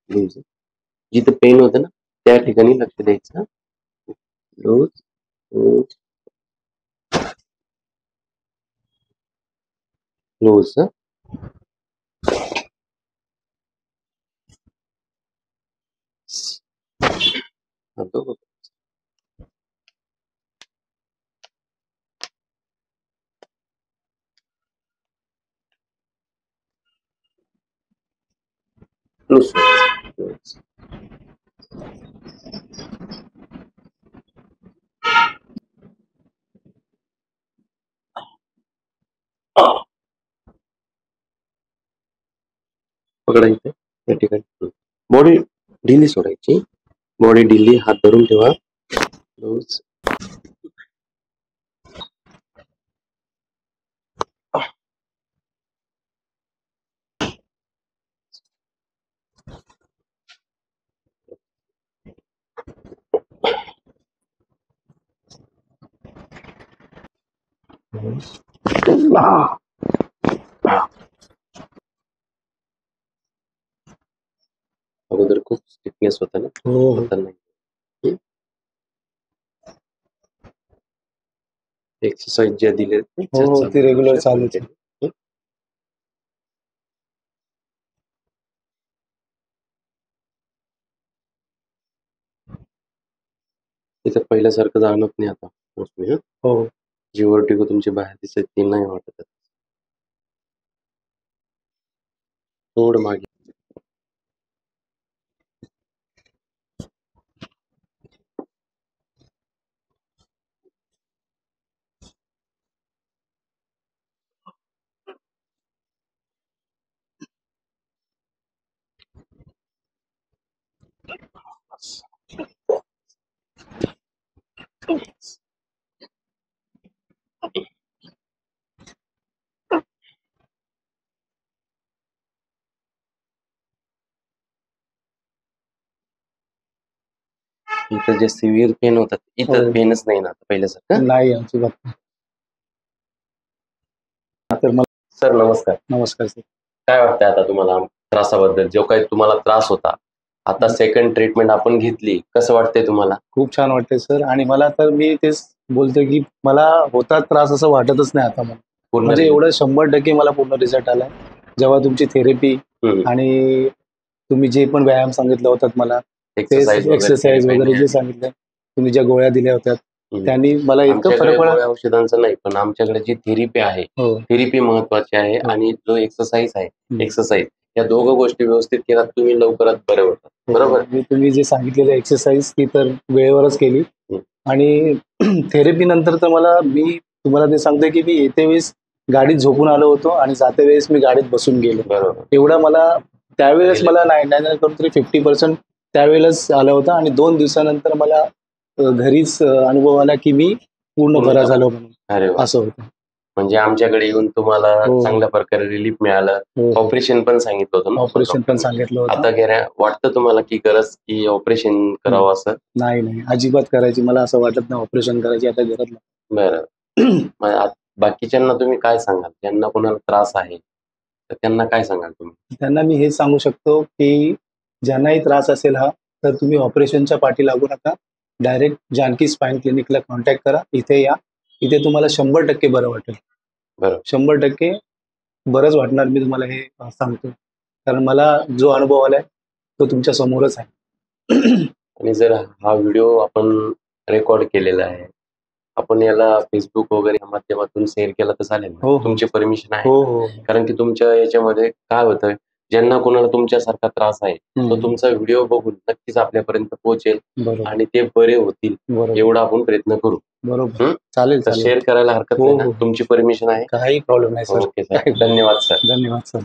Loose जिथे pen होतं ना त्या ठिकाणी लक्ष द्यायचं. लूज लूज लूज लूज पकडायचं त्या ठिकाणी. बॉडी ढिली सोडायची. बॉडी ढिली, हात धरून ठेवा. लूज अगोदर खूप स्टिफनेस होता ना. होता नाही. एक्सरसाइज ज्या दिले ते रेग्युलर चालू आहे. तिथं पहिल्यासारखं जाणवत नाही आता मोस्टली. हो जी वर्टिगो तुमची बाहेर दिसत ती नाही वाटत. थोडं मागे इथं जे सिव्हिअर पेन होतात इथं पेनच नाही ना पहिल्यासारखं. नाही अजिबात. तर मला सर नमस्कार. नमस्कार सर. काय वाटतंय आता तुम्हाला त्रासाबद्दल? जो काही तुम्हाला त्रास होता आता सेकंड ट्रीटमेंट आपण घेतली, कसं वाटतंय तुम्हाला? खूप छान वाटतंय सर. आणि मला तर मी तेच बोलतोय की मला होता त्रास असं वाटतच नाही आता. मला पूर्ण म्हणजे एवढं 100% मला पूर्ण रिझल्ट आलाय. जेव्हा तुमची थेरपी आणि तुम्ही जे पण व्यायाम सांगितलं होतात मला, एक्सरसाइज वगैरे जे सांगितलं, तुम्ही ज्या गोळ्या दिल्या होत्या त्यांनी मला इतकं फरक पडला. औषधांचं नाही, पण आमच्याकडे जी थेरपी आहे थेरपी महत्वाची आहे. आणि जो एक्सरसाइज आहे एक्सरसाइज या दोघं गोष्टी व्यवस्थित केल्यात तुम्ही लवकरात बरे होतात. बरोबर. तुम्ही जे सांगितलेलं एक्सरसाइज ती तर वेळेवरच केली. आणि थेरपी नंतर तर मी तुम्हाला ते सांगतोय की मी येते वेळेस गाडीत झोपून आलो होतो आणि जाते वेळेस मी गाडीत बसून गेलो. बरोबर. एवढा मला त्यावेळेस मला 99 करून तरी 50% त्यावेळेस आलं होतं. आणि 2 दिवसानंतर मला घरीच अनुभव आला की मी पूर्ण बरा झालो म्हणून. असं होतं. म्हणजे आमच्याकडे येऊन तुम्हाला चांगल्या प्रकारे रिलीफ मिळालं. ऑपरेशन पण सांगितलं होतं ना. ऑपरेशन पण सांगितलं होतं. आता वाटतं तुम्हाला की गरज की ऑपरेशन करावं असं? नाही अजिबात करायची मला असं वाटत नाही ऑपरेशन करायची आता गरज नाही. बरं. बाकीच्यांना तुम्ही काय सांगाल ज्यांना कोणाला त्रास आहे तर त्यांना काय सांगाल तुम्ही? त्यांना मी हेच सांगू शकतो की ज्यांनाही त्रास असेल तर तुम्ही ऑपरेशनच्या पाठी लागू नका. डायरेक्ट जानकी स्पाइन क्लिनिकला कॉन्टॅक्ट करा. इथे या. इथे तुम्हाला 100% बरं वाटेल. 100% बरंच वाटणार. मी तुम्हाला हे सांगतो कारण मला जो अनुभव आलाय तो तुमच्या समोरच आहे. आणि जर हा व्हिडिओ आपण रेकॉर्ड केलेला आहे आपण याला फेसबुक वगैरे माध्यमातून शेअर केला तर चालेल? तुमची परमिशन आहे? कारण की तुमच्या याच्यामध्ये काय होतं ज्यांना कोणाला तुमच्यासारखा त्रास आहे तो तुमचा व्हिडिओ बघून नक्कीच आपल्यापर्यंत पोहोचेल आणि ते बरे होतील एवढा आपण प्रयत्न करू. बरोबर. चालेल. शेअर करायला हरकत नाही. तुमची परमिशन आहे? काही प्रॉब्लेम नाही सर. Okay sir. धन्यवाद सर. धन्यवाद सर.